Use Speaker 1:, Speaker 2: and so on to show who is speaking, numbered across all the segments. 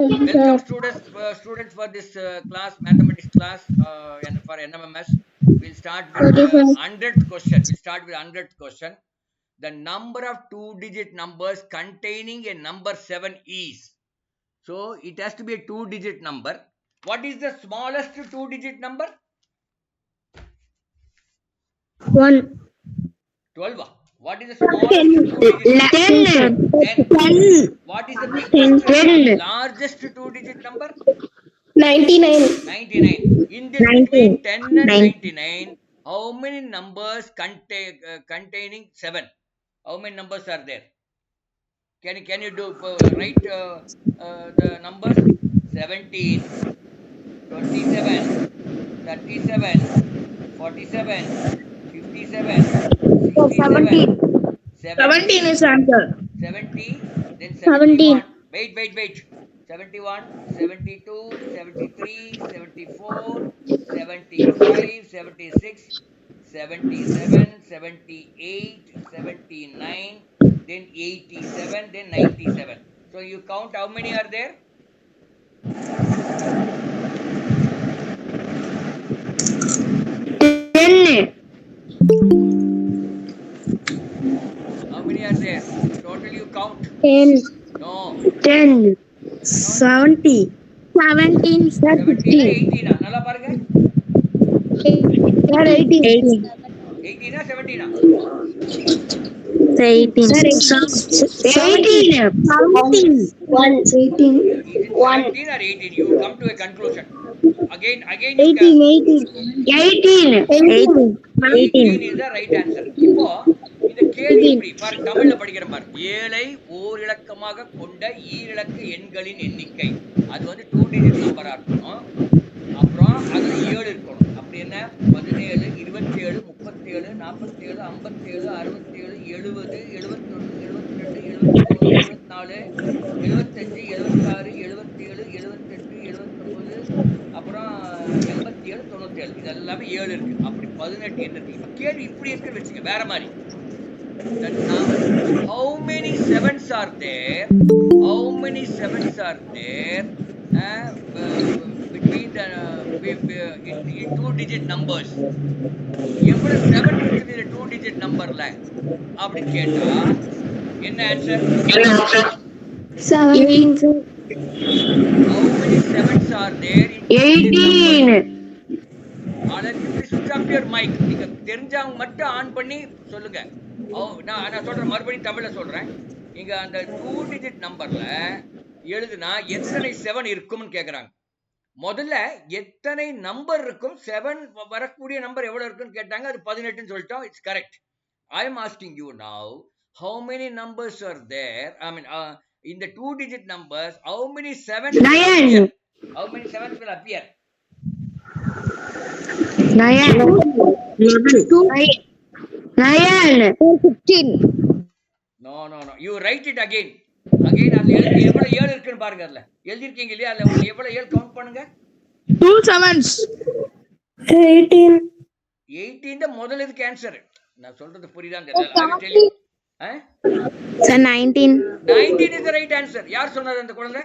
Speaker 1: Welcome students for this class, mathematics class, and for NMMS. We'll start with 100th question. We'll start with 100th question. The number of two-digit numbers containing a number 7 is. So it has to be a two-digit number. What is the smallest two-digit number?
Speaker 2: 1.
Speaker 1: 12. What is the smallest two-digit number? 10.
Speaker 2: 10.
Speaker 1: What is the biggest,
Speaker 2: 10.
Speaker 1: largest two-digit number?
Speaker 2: 99.
Speaker 1: 99. In this
Speaker 2: 19.
Speaker 1: between 10 and
Speaker 2: 9.
Speaker 1: 99, how many numbers containing 7? How many numbers are there? Can you do write the numbers? 17, 27, 37, 47, 57, 67,
Speaker 2: 17
Speaker 1: 70,
Speaker 2: is answer.
Speaker 1: 70, then
Speaker 2: 17.
Speaker 1: 71. Wait. 71, 72, 73, 74, 75, 76, 77, 78, 79, then 87, then 97. So you count how many are there?
Speaker 2: 10.
Speaker 1: How many are there? Total you count.
Speaker 2: 10.
Speaker 1: No.
Speaker 2: 10. 70. 17.
Speaker 1: 17
Speaker 2: 16.
Speaker 1: 18. நல்லா பாருங்க.
Speaker 2: 18.
Speaker 1: 18 17.
Speaker 2: 18. 17. 1. 18.
Speaker 1: Is it
Speaker 2: 1.
Speaker 1: 17 or 18? You come to a conclusion. Again you
Speaker 2: 18. 18. 18.
Speaker 1: 18 is the right answer. இப்போ இந்த கேள்வி இப்படி பாரு, தமிழ்ல படிக்கிறேன் பாரு. ஏழை ஓர் இலக்கமாக கொண்ட ஈரிலக்க எண்களின் எண்ணிக்கை. அது வந்து 2 டிஜிட் நம்பரா இருக்கணும். அப்புறம் அதுல 7 இருக்கணும். அப்படி என்ன? 17, 27, 37, 47, 57, 67, 70, 71, 72, 73, 74, 75, 76, 77, 78, 79, அப்புறம் 87, 97. இது எல்லாமே 7 இருக்கு. அப்படி 18 எண் இருக்கு. இப்ப கேள்வி இப்படி இருக்குன்னு வச்சுங்க, வேற மாதிரி. How many sevens are there? How many sevens are there between the in two-digit numbers? எவ்வளவு 7 இருக்குது இந்த two-digit numberல அப்படின்னு கேட்டா என்ன answer?
Speaker 2: 17.
Speaker 1: How many sevens are there in
Speaker 2: 18.
Speaker 1: switch off your mic. நீங்க தெரிஞ்சவங்க மட்டும் ஆன் பண்ணி சொல்லுங்க. நான் சொல்றேன், மறுபடியும் தமிழ்ல சொல்றேன். இங்க அந்த 2 டிஜிட் நம்பர்ல எழுதுனா எத்தனை 7 இருக்கும்னு கேக்குறாங்க. முதல்ல எத்தனை நம்பர் இருக்கும், 7 வரக்கூடிய நம்பர் எவ்வளவு இருக்குன்னு கேட்டாங்க. அது 18ன்னு சொல்லிட்டோம். It's correct. I am asking you now, how many numbers are there? I mean, in the 2 digit numbers, how many 7s will appear? How many 7s will appear?
Speaker 2: 9. 15.
Speaker 1: No. You write it again. அதுல எழுதி எவ்வளவு 7 இருக்குன்னு பாருங்க. அதுல எழுதிருக்கீங்க இல்லையா? அதுல எவ்வளவு 7 count பண்ணுங்க.
Speaker 2: 2 sevens. 18.
Speaker 1: 18 தான் முதல்ல இதுக்கு ஆன்சர். நான் சொல்றது புரியுதான்னு தெரியல. I will tell you.
Speaker 2: Sir, 19.
Speaker 1: 19 is the right answer. யார் சொன்னது அந்த குழந்தை?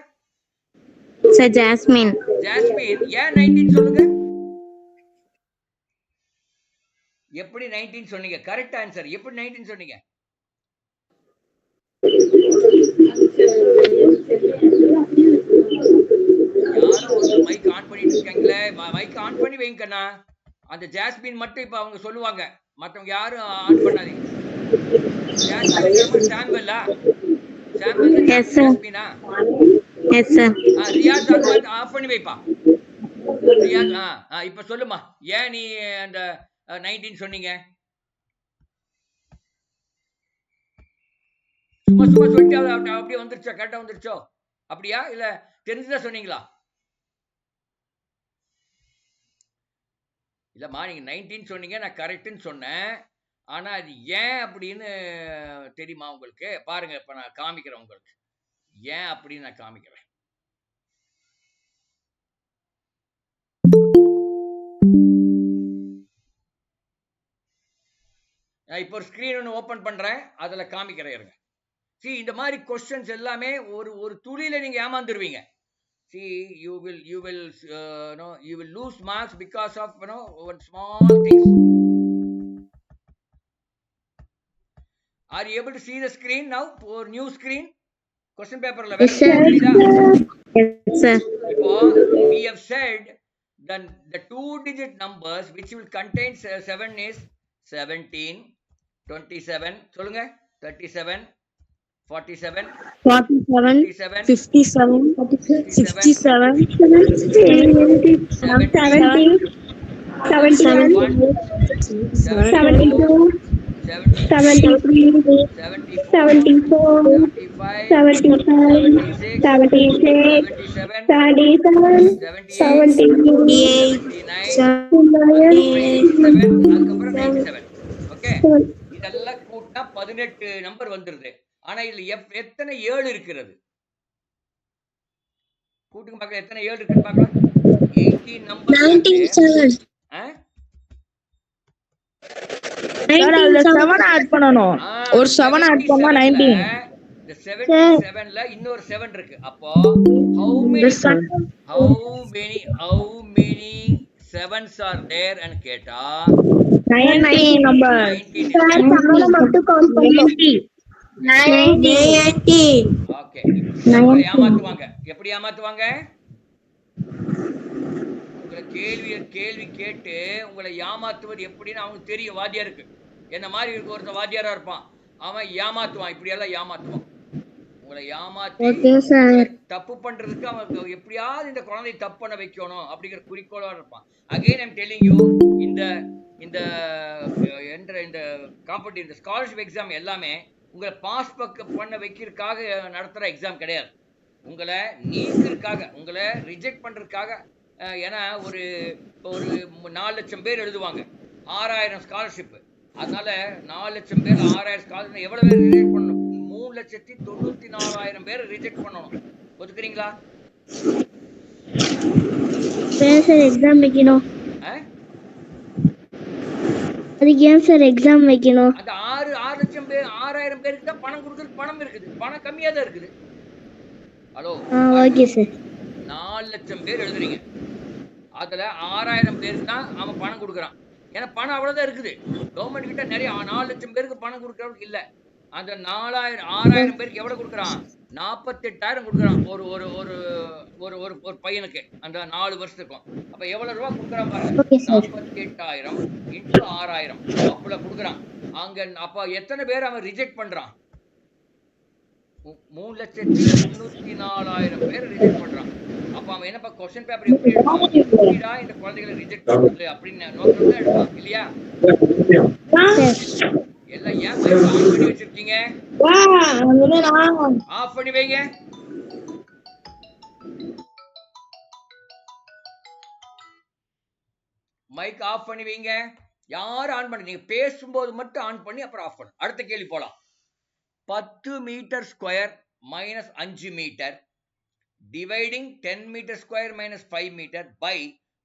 Speaker 2: Sir, Jasmine.
Speaker 1: Jasmine. ஏன் 19 சொல்லுங்க? எப்படி 19 சொன்னீங்க? Correct answer. எப்படி 19 சொன்னீங்க? யாரோ ஒரு மைக் ஆன் பண்ணிட்டு இருக்காங்களே, மைக் ஆன் பண்ணி வைங்கண்ணா. அந்த ஜாஸ்மின் மட்டும் இப்ப அவங்க சொல்லுவாங்க, மத்தவங்க யாரும் ஆன் பண்ணாதீங்க. ஜாஸ்மின் சாம்பலா? சாம்பல் ஜாஸ்மினா?
Speaker 2: Yes sir.
Speaker 1: ரியாஸ் ஆஃப் பண்ணி வைப்பா. ரியாஸ் இப்ப சொல்லுமா, ஏன் நீ அந்த 19 சொன்னீங்க? சும்மா சொல்லிட்டு அப்படியே வந்துருச்சோ, கரெக்டா வந்துருச்சோ? அப்படியா இல்ல தெரிஞ்சுதான் சொன்னீங்களா? இல்லம்மா, நீங்க 19 சொன்னீங்க, நான் கரெக்ட்னு சொன்னேன். ஆனா அது ஏன் அப்படின்னு தெரியுமா உங்களுக்கு? பாருங்க, இப்ப நான் காமிக்கிறேன் உங்களுக்கு. ஏன் அப்படின்னு நான் காமிக்கிறேன். நான் இப்போ ஒரு ஸ்கிரீன் ஒன்று ஓபன் பண்றேன், அதுல காமிக்கிறேன் இருங்க. இந்த மாதிரி கொஸ்டின்ஸ் எல்லாமே ஒரு துளியில நீங்க ஏமாந்துருவீங்க. see, you will you will lose marks because of one small things. Are you able to see the screen now? Or new screen? Question paper la
Speaker 2: Yes, sir. Yes, sir.
Speaker 1: We have said then the 2-digit numbers which will contain 7 is 17, 27, சொல்லுங்க 37, 47,
Speaker 2: 47,
Speaker 1: 57,
Speaker 2: 57,
Speaker 1: 67,
Speaker 2: 67,
Speaker 1: 70,
Speaker 2: 71,
Speaker 1: 72, 73, 74, 75, 76, 77, 78, 79, 87, அதுக்கப்புறம் 97. Okay, இதெல்லாம் கூட்டினா 18 number வந்துருது. ஆனா இதுல எத்தனை 7 இருக்கிறது? கூட்டுங்க பார்க்கலாம், எத்தனை 7 இருக்குன்னு பார்க்கலாம். 18 நம்பர்ஸ் are there.
Speaker 2: அதுல 7 ஆட் பண்ணனும். ஒரு 7 ஆட் பண்ணா 19.
Speaker 1: இந்த 77ல இன்னொரு 7 இருக்கு. அப்போ how many 7s are there ன்னு கேட்டா
Speaker 2: 19 நம்பர்.
Speaker 1: 19
Speaker 2: மட்டும் கவுண்ட் பண்ணனும். 90.
Speaker 1: ஓகே, இப்படி ஏமாத்துவாங்க. எப்படி ஏமாத்துவாங்க? உங்களை கேள்வி கேட்டு உங்களை ஏமாத்துவது எப்படின்னு அவனுக்கு தெரியும். வாத்தியாருக்கு என்ன மாதிரி இருக்க ஒருத்தன் வாத்தியாரா இருப்பான், அவன் ஏமாத்துவான். இப்படி எல்லாம் ஏமாத்துவான். உங்களை ஏமாத்தி தப்பு பண்றதுக்கு அவன் எப்படியாவது இந்த குழந்தை தப்பு பண்ண வைக்கணும் அப்படிங்கிற குறிக்கோளா இருப்பான். அகைன் ஐம் டெல்லிங் யூ, இந்த இந்த இந்த காம்படிட்டிவ் இந்த ஸ்காலர்ஷிப் எக்ஸாம் எல்லாமே உங்களை பாஸ் பண்ண வைக்கிறதுக்காக நடத்துற எக்ஸாம் கிடையாது. உங்களை நீக்கிறதுக்காக, உங்களை ரிஜெக்ட் பண்றதுக்காக. ஏன்னா ஒரு 4 லட்சம் பேர் எழுதுவாங்க, 6000 ஸ்காலர்ஷிப். அதனால 4 லட்சம் பேர் 6000 ஸ்காலர்ஷிப் எவ்வளவு பேர் ரிஜெக்ட் பண்ணணும்? 3,94,000 பேர் ரிஜெக்ட் பண்ணணும். ஒத்துக்கிறீங்களா?
Speaker 2: சார் எக்ஸாம் வைக்கணும். அதுக்கு ஏன் சார் எக்ஸாம் வைக்கணும்?
Speaker 1: அந்த 6 லட்சம் பேர் 6000 பேருக்கு தான் பணம் கொடுக்கறதுக்கு பணம் இருக்குது. பணம் கம்மியா தான் இருக்குது. Hello,
Speaker 2: okay sir.
Speaker 1: 4 லட்சம் பேர் எழுதுறீங்க, அதுல 6000 பேருக்கு தான் அவன் பணம் கொடுக்குறான். ஏன்னா பணம் அவ்வளவுதான் இருக்குது. கவர்மெண்ட் கிட்ட நிறைய 4 லட்சம் பேருக்கு பணம் கொடுக்கறவங்க இல்ல. அந்த 6000 பேருக்கு எவ்வளவு கொடுக்குறான்? 48,000 கொடுக்குறான் ஒரு ஒரு ஒரு ஒரு ஒரு பையனுக்கு அந்த 4 வருஷத்துக்கும். அப்ப எவ்வளவு ரூபா கொடுக்குறான் பாருங்க, 48,000 இன்டு 6000 அவ்வளவு கொடுக்குறான். அங்க அப்ப எத்தனை பேர் அவன் ரிஜெக்ட் பண்றான்? 3,94,000 பேர் ரிஜெக்ட் பண்றான். அப்ப அவன் என்னப்பா क्वेश्चन பேப்பர் எப்படி எடுப்பான்? இந்த குழந்தைகளை ரிஜெக்ட் பண்றது அப்படின்னு நோக்கத்துல எடுப்பான் இல்லையா? எல்லாம் ஏன் மைக் ஆன் பண்ணி வச்சிருக்கீங்க? ஆஃப் பண்ணி வைங்க. மைக் ஆஃப் பண்ணி வைங்க. யாரும் ஆன் பண்ணி, நீங்க பேசும்போது மட்டும் ஆன் பண்ணி அப்புறம் ஆஃப் பண்ணு. அடுத்த கேள்வி போலாம். 10 metre square minus 5 metre dividing 10 meter square minus 5 meter by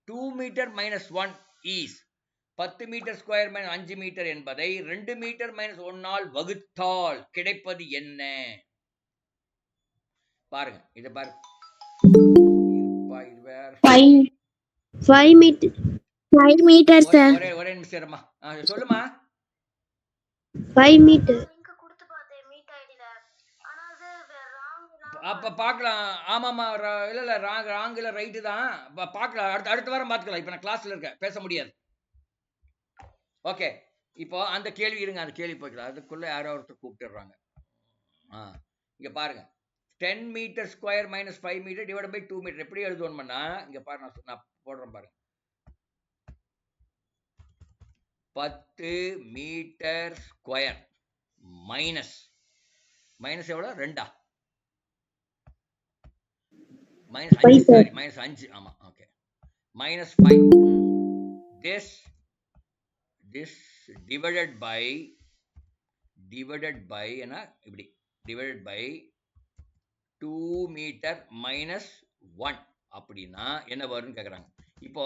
Speaker 1: 2 meter minus 1 is 10 metre square minus 5 metre என்பதை 2 மீட்டர் மைனஸ் 1 ஆல் வகுத்தால் கிடைப்பது என்ன? பாருங்க, இத பாருங்க.
Speaker 2: 5 மீட்டர் சார்.
Speaker 1: ஒரே நிமிஷம் இருமா. சொல்லுமா.
Speaker 2: 5 மீட்டர்.
Speaker 1: அப்ப பார்க்கலாம். ஆமாமா, இல்ல ராங் இல்ல ரைட்டு தான். பார்க்கலாம், அடுத்த வாரம் பார்த்துக்கலாம். இப்ப நான் கிளாஸ்ல இருக்கேன், பேச முடியாது. ஓகே, இப்போ அந்த கேள்வி இருங்க, அந்த கேள்வி போய்க்கலாம். அதுக்குள்ள யாரோ ஒருத்தர் கூப்பிட்டுறாங்க. இங்க பாருங்க, 10 metre square minus 5 metre divide by 2 metre எப்படி எழுதுவோம்னா, இங்க பாருங்க, நான் போடுறேன் பாருங்க. 10 மீட்டர் ஸ்கொயர் மைனஸ் எவ்வளவு? 2 minus 5, sorry, minus 5, ஆமா, okay, minus 5, this divided by என்ன இப்படி divided by 2 meter minus 1 அப்படின்னா என்ன வரும்னு கேக்குறாங்க. இப்போ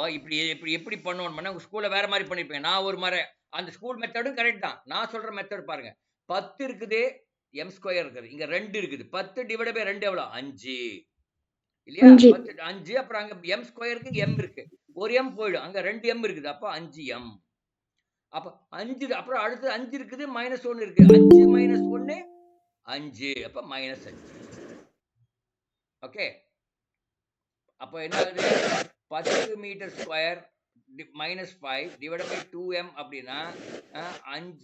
Speaker 1: எப்படி பண்ணணும்னா, உங்க ஸ்கூல்ல வேற மாதிரி பண்ணிருப்பீங்க. நான் ஒரு மாதிரி, அந்த ஸ்கூல் மெத்தடும் கரெக்ட் தான். நான் சொல்ற மெத்தட் பாருங்க. 10 இருக்குது, m ஸ்கொயர் இருக்குது, இங்க 2 இருக்குது. 10 டிவைட் பை 2 எவ்வளவு? 5. இல்லையா? 5 அப்புறம் அங்க m ஸ்கொயருக்கு m இருக்கு. ஒரு m போயிடும். அங்க 2 m இருக்குது. அப்ப 5m. அப்ப 5 அப்புறம் அடுத்து 5 இருக்குது -1 இருக்கு. 5 - 1 5. அப்ப -5. ஓகே. அப்ப என்ன ஆகுது? 10 metre square -5 divided by 2m அப்படின்னா 5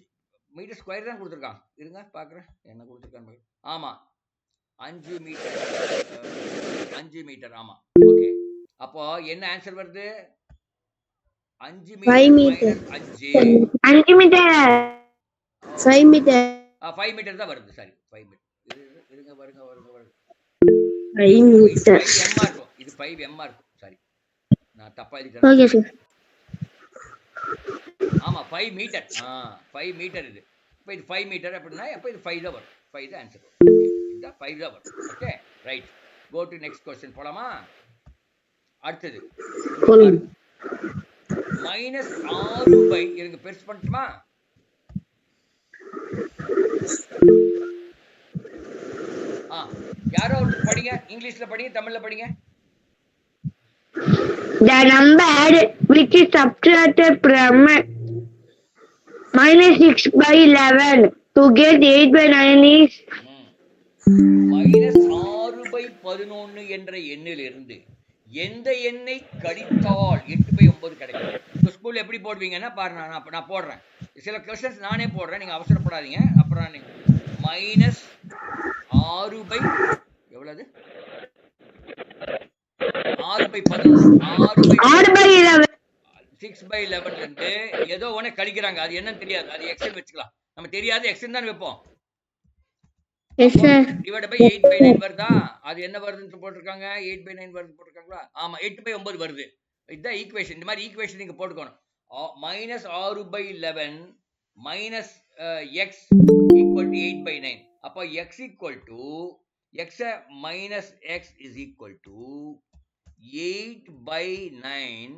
Speaker 1: மீட்டர் ஸ்கொயர் தான் கொடுத்துருக்கான். இருங்க பாக்குறேன் என்ன கொடுத்துருக்கான்னு. ஆமா 5 மீட்டர் 5 மீட்டர். ஆமா ஓகே. அப்போ என்ன ஆன்சர் வருது? 5 மீட்டர் -5
Speaker 2: 5 மீட்டர் 5 மீட்டர்
Speaker 1: 5 மீட்டர் தான் வருது. Sorry 5 metre. இருங்க வருங்க
Speaker 2: 5 மீட்டர்.
Speaker 1: 5m இருக்கும். இது 5m இருக்கும். சாரி நான் தப்பா எழுதிட்டேன்.
Speaker 2: Okay sir.
Speaker 1: ஆமா 5 மீட்டர். 5 மீட்டர் இது. இப்போ இது 5 மீட்டர் அப்படின்னா அப்ப இது 5 தான் வரும். 5 தான் ஆன்சர் வரும். இந்த 5 தான் வரும். Okay right. Go to next question போலாமா? அடுத்தது -6 இருங்க பெருசு பண்ணட்டுமா? யாரோ படிங்க. இங்கிலீஷ்ல படிங்க, தமிழ்ல படிங்க.
Speaker 2: The number which is subtracted from -6/11 to get 8/9 is
Speaker 1: -6/11 என்ற எண்ணிலிருந்து எந்த எண்ணை கழித்தால் 8/9 கிடைக்கும். ஸ்கூல்ல எப்படி போடுவீங்கன்னா பாருங்க, நான் போடுறேன். சில क्वेश्चंस நானே போடுறேன், நீங்க அவசரப்படாதீங்க. அப்புறம் -6 எவ்வளவு? 6/11 6/11 இருந்து ஏதோ ஒண்ணு கழிக்கிறாங்க. அது என்னன்னு தெரியாது. அது எக்ஸ் வச்சுக்கலாம். நம்ம தெரியாது எக்ஸ் தான் வைப்போம். டிவைட் பை 8/9 வருதா? அது என்ன வருதுன்னு போட்டுருக்காங்க? 8/9 வருது போட்டுருக்காங்களா? ஆமா 8/9 வருது. இதுதான் ஈக்குவேஷன். இந்த மாதிரி ஈக்குவேஷன் நீங்க போட்டுக்கணும். -6/11 minus x equal to 8/9. அப்ப x equal to x minus x is equal to 8/9.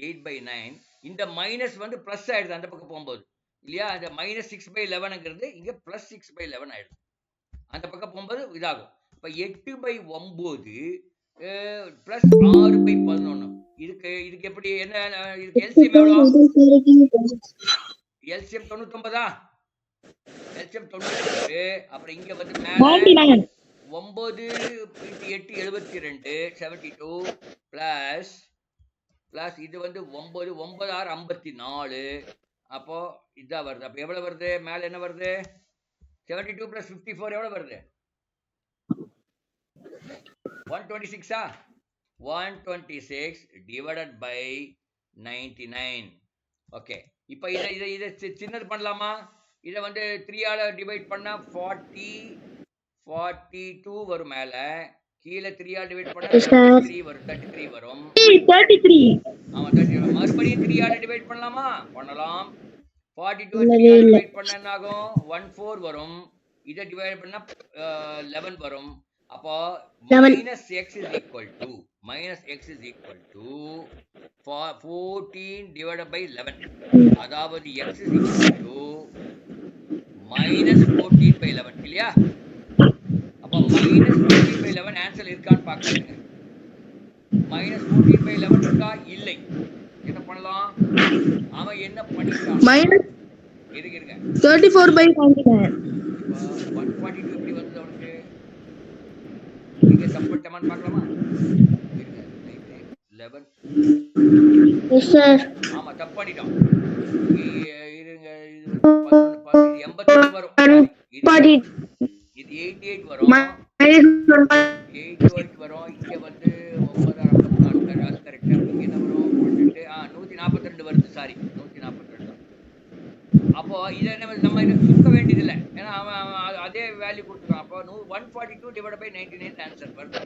Speaker 1: 8/9. இந்த மைனஸ் வந்து பிளஸ் ஆயிடுது அந்த பக்கம் போகும்போது இல்லையா? அந்த -6/11ங்கிறது இங்க +6/11 ஆயிடுது. அந்த பக்கம் போகும்போது இதாகும். இப்ப 8/9 பிளஸ் 6/11. இதுக்கு எப்படி என்ன? இதுக்கு எல்சிஎம் எவ்வளவு? எல்சிஎம் 99. எல்சிஎம் 99. அப்புறம் இங்க வந்து மேல 9 × 8 72 72 பிளஸ் இது வந்து 9 9 6 54. அப்போ இதான் வருது. அப்ப எவ்வளவு வருது? மேல என்ன வருது? 72 + 54 எவ்வளவு வருது? 126. 126 டிவைடட் பை 99. ஓகே. இப்போ இத சின்னது பண்ணலாமா? இத வந்து 3 ஆல டிவைட் பண்ணா 42 வரும். மேல கீழ 3 ஆல டிவைட் பண்ணா 33 வரும். 33 வரும்.
Speaker 2: 33.
Speaker 1: ஆமா 33. மறுபடியும் 3 ஆல டிவைட் பண்ணலாமா? பண்ணலாம். 42 3 ஆல டிவைட் பண்ணா என்ன ஆகும்? 14 வரும். இத டிவைட் பண்ணா 11 வரும். அப்போ -x is equal to 14 divided by 11. அதாவது x is equal to -14/11 இல்லையா? அப்போ -14/11 ஆன்சர் இருக்கான்னு பார்க்கணுங்க. -14/11 இருக்கா? இல்லை. என்ன பண்ணலாம்? அவன் என்ன பண்ணிட்டான்? இருங்க
Speaker 2: 34/99.
Speaker 1: 142 எப்படி வந்தது அவனுக்கு? நீங்க சப்பட்டமான்னு பார்க்கலாமா? இருங்க 11.
Speaker 2: Yes sir.
Speaker 1: ஆமா தப்பு பண்ணிட்டோம். இருங்க இது 88 வரும். இது 88 வரும். 88 வரும். இங்க வந்து 954 அது கரெக்ட்டா. இங்க என்ன வரும்? 142 வருது. சாரி 142. அப்போ இத நம்ம சுருக்க வேண்டியது இல்ல. ஏன்னா அவன் அதே வேல்யூ கொடுத்துட்டான். அப்போ 142 டிவைடட் பை 99 ஆன்சர் வருது.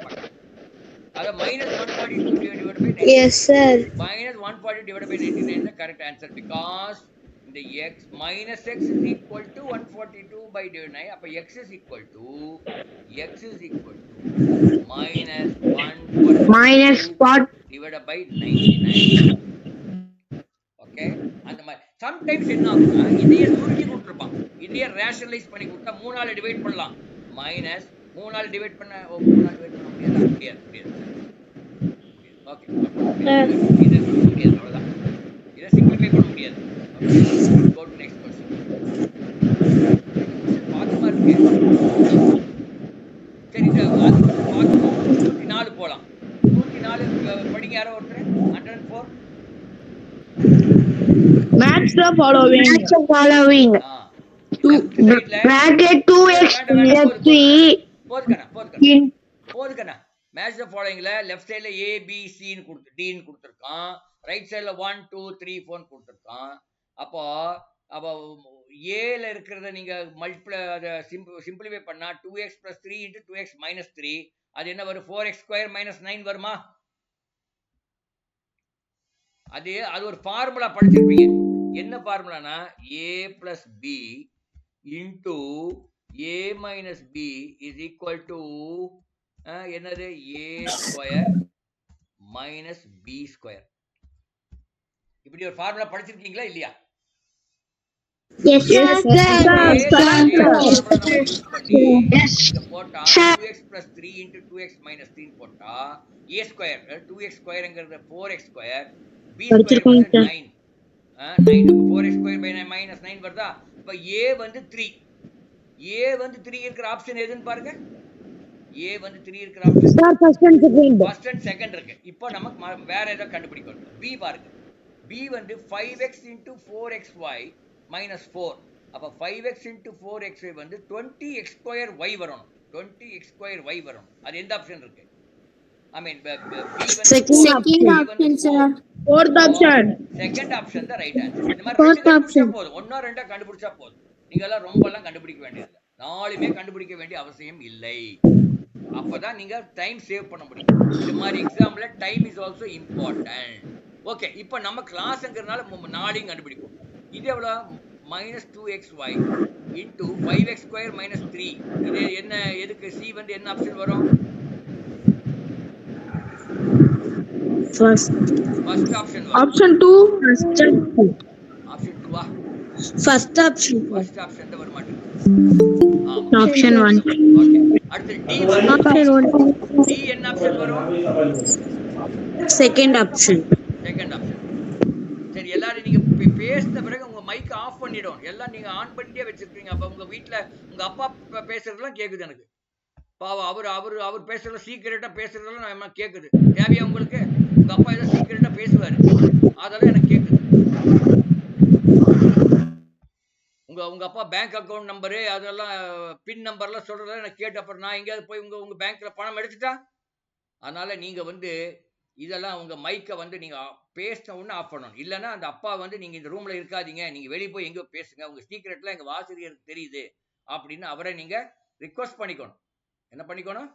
Speaker 1: அத -142 divided by 99.
Speaker 2: Yes sir.
Speaker 1: -140 divided by 99 is the correct answer because the x minus x is equal to 142/9. அப்ப x is equal to -140 divided by 99. Okay. அந்த மாதிரி sometimes என்ன ஆகும்னா இதையே சுருக்கி கொடுத்திருப்பான். இதையே ரேஷனலைஸ் பண்ணி கொடுத்தா 3 ஆல டிவைட் பண்ணலாம். -3 ஆல டிவைட் பண்ண 3 ஆல டிவைட் பண்ண முடியாது. ஓகே இது பண்ண முடியாது, அவ்வளவுதான். இதை சிம்பிளிஃபை பண்ண முடியாது. Okay, go to next question. இந்த क्वेश्चन பாக்கமா இருக்கு. சரி, இது அது கொஞ்சம் பார்த்துப்போம். 104 போலாம். 104 படிங்க யாரோ ஒருத்தர். 104.
Speaker 2: Match the following.
Speaker 1: ஆ, லெஃப்ட் சைடுல
Speaker 3: bracket 2x plus 3
Speaker 1: போதுக்கண்ணா. மேட்ச் த ஃபாலோயிங்ல லெஃப்ட் சைடுல ஏ பி சி ன்னு கொடுத்து டி ன்னு கொடுத்திருக்கான். ரைட் சைடுல 1 2 3 4 ன்னு கொடுத்திருக்கான். அப்போ ஏல இருக்கிறத நீங்க மல்டிப்ளை அத சிம்பிளிஃபை பண்ணா 2x + 3 * 2x - 3 அது என்ன வரும்? 4x² - 9 வருமா? அது ஒரு ஃபார்முலா படிச்சிருப்பீங்க. என்ன ஃபார்முலானா a + b into a minus b is equal to என்னது a² minus b². இப்படி ஒரு ஃபார்முலா படிச்சிருக்கீங்களா இல்லையா?
Speaker 3: yes sir
Speaker 1: போட்டா 2x + 3 * 2x - 3 போட்டா a², 2x² ங்கிறது 4x², b² வந்து 9. 9 4x² - 9 வருதா? இப்ப a வந்து 3. a வந்து 3 இருக்கிற ஆப்ஷன் எதுன்னு பாருங்க. a வந்து 3 இருக்கிற ஆப்ஷன் ஃபர்ஸ்ட் அண்ட் செகண்ட் இருக்கு. இப்போ நமக்கு வேற ஏதோ கண்டுபிடிக்கணும். b பாருங்க. b வந்து 5x * 4xy - 4. அப்ப 5x * 4xy வந்து 20x²y வரணும். 20x²y வரணும். அது எந்த ஆப்ஷன் இருக்கு? I mean b வந்து
Speaker 3: second option sir
Speaker 2: Fourth option.
Speaker 1: Second option தான் ரைட் ஆன்சர். இந்த மாதிரி ரெண்டு கண்டுபிடிச்சா போதும். ஒண்ணா ரெண்டா கண்டுபிடிச்சா போதும். நீங்க எல்லாம் ரொம்ப எல்லாம் கண்டுபிடிக்க வேண்டியதில்லை. நாலுமே கண்டுபிடிக்க வேண்டிய அவசியம் இல்லை. அப்பதான் நீங்க டைம் சேவ் பண்ண முடியும். இந்த மாதிரி எக்ஸாம்ல time is also important. Okay, இப்போ நம்ம கிளாஸ்ங்கிறதுனால 4 கண்டுபிடிப்போம். இது எவ்வளவு? -2xy into 5x² - 3. இது என்ன? எதுக்கு? சி வந்து என்ன ஆப்ஷன் வரும்?
Speaker 3: first
Speaker 1: option வரும்.
Speaker 2: Option 2.
Speaker 1: Option 2
Speaker 3: first option
Speaker 1: first option தான் வர மாட்டேங்குது. ஆமா,
Speaker 3: option 1
Speaker 1: ஓகே. அடுத்து டி வரும்.
Speaker 3: option 1
Speaker 1: டி என்ன ஆப்ஷன் வரும்?
Speaker 3: second option
Speaker 1: second option. சரி, எல்லாரும் நீங்க பேசின பிறகு உங்க மைக் ஆஃப் பண்ணிடும். எல்லாம் நீங்க ஆன் பண்ணிட்டே வச்சிருக்கீங்க. அப்ப உங்க வீட்ல உங்க அப்பா பேசுறதெல்லாம் கேக்குது எனக்கு. பாவம், அவர் பேசுறத சீக்கிரட்டா பேசுறதெல்லாம் நான் கேக்குது. தேவையா உங்களுக்கு? உங்க அப்பா ஏதோ சீக்கிரட்டா பேசுவாரு, அதெல்லாம் எனக்கு கேக்குது. உங்க அப்பா பேங்க் அக்கவுண்ட் நம்பரு அதெல்லாம் பின் நம்பர்லாம் சொல்றதெல்லாம் எனக்கு கேட்டு அப்புறம் நான் எங்கேயாவது போய் உங்க பேங்க்ல பணம் எடுத்துட்டா? அதனால நீங்க வந்து இதெல்லாம் உங்க மைக்கை வந்து நீங்க பேசின உடனே ஆஃப் பண்ணணும். இல்லைன்னா அந்த அப்பா வந்து நீங்க இந்த ரூம்ல இருக்காதீங்க, நீங்க வெளியே போய் எங்கேயோ பேசுங்க, உங்க சீக்கிரட்லாம் எங்க ஆசிரியருக்கு தெரியுது அப்படின்னு அவரை நீங்க ரிக்வெஸ்ட் பண்ணிக்கணும். என்ன பண்ணிக்கணும்?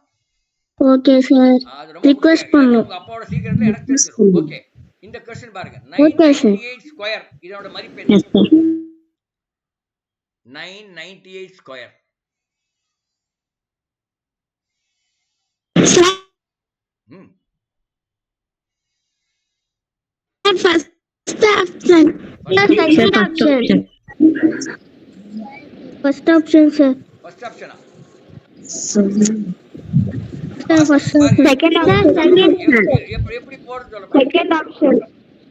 Speaker 3: okay sir
Speaker 1: அது ரொம்ப
Speaker 3: request
Speaker 1: முக்கியம்.
Speaker 3: பண்ணனும்.
Speaker 1: உங்க அப்பாவோட சீக்கிரட்ல எனக்கு தெரிஞ்சிடும். ஓகே, இந்த क्वेश्चन பாருங்க. 998² இதோட மதிப்பு என்ன?
Speaker 3: yes sir
Speaker 1: 998².
Speaker 3: first option second option first option sir
Speaker 1: first ஆப்ஷனா?
Speaker 3: second
Speaker 1: எப்படி போறது சொல்ல?
Speaker 3: second option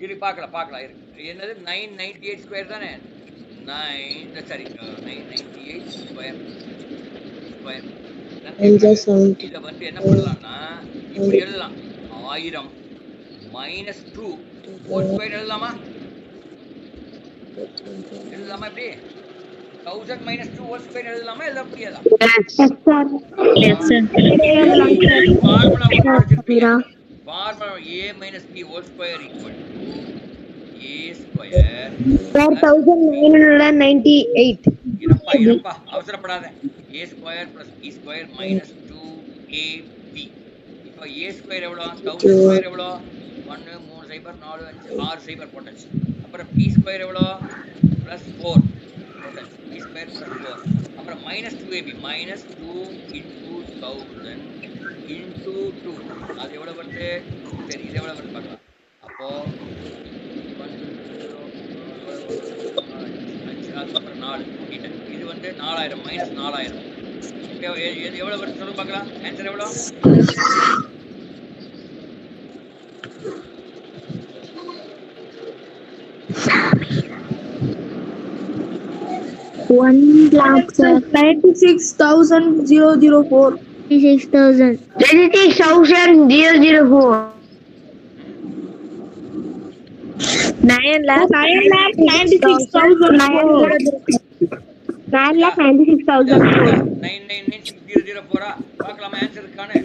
Speaker 1: இரு பார்க்கலாம் இருக்கு. என்னது 998² தானே? 9 சரி 998² இத வந்து என்ன பண்ணலாம்னா இப்படி எழுதலாம். 1000 - 2 ஹோல் ஸ்கொயர் எழுதலாமா? இப்படி 1000 - 2 ஹோல் ஸ்கொயர் எழுதலாமா? எழுத முடியாதா? ஃபார்முலா படிச்சிருப்பீங்க. Formula a - b whole square = a².
Speaker 3: 4998
Speaker 1: இருப்பா அவசரப்படாத. a² + b² - 2ab. இப்போ a² எவ்வளோ? 1000² எவ்வளோ? 1 3 0 4 5 6 0 போட்டாச்சு. அப்புறம் b² எவ்வளோ? +4 போட்டாச்சு. b² +4. அப்புறம் -2ab -2 * 1000 * 2 அது எவ்வளோ வருது? சரி, இது எவ்வளோ வருது பார்க்கலாம். அப்போ 5 அதுக்கப்புறம் 4 கூட்டிட்டேன். இது வந்து 4000 -4000. எவ்வளவு வருது சொல்லுங்க பார்க்கலாம். ஆன்சர் எவ்வளோ?
Speaker 3: One lakh, sir.
Speaker 2: 96,004.
Speaker 3: 96,000.
Speaker 4: 96,004.
Speaker 2: 9 lakh 96,004.
Speaker 3: 9,96,004.
Speaker 1: 999,600 பார்க்கலாமா ஆன்சர் இருக்கானு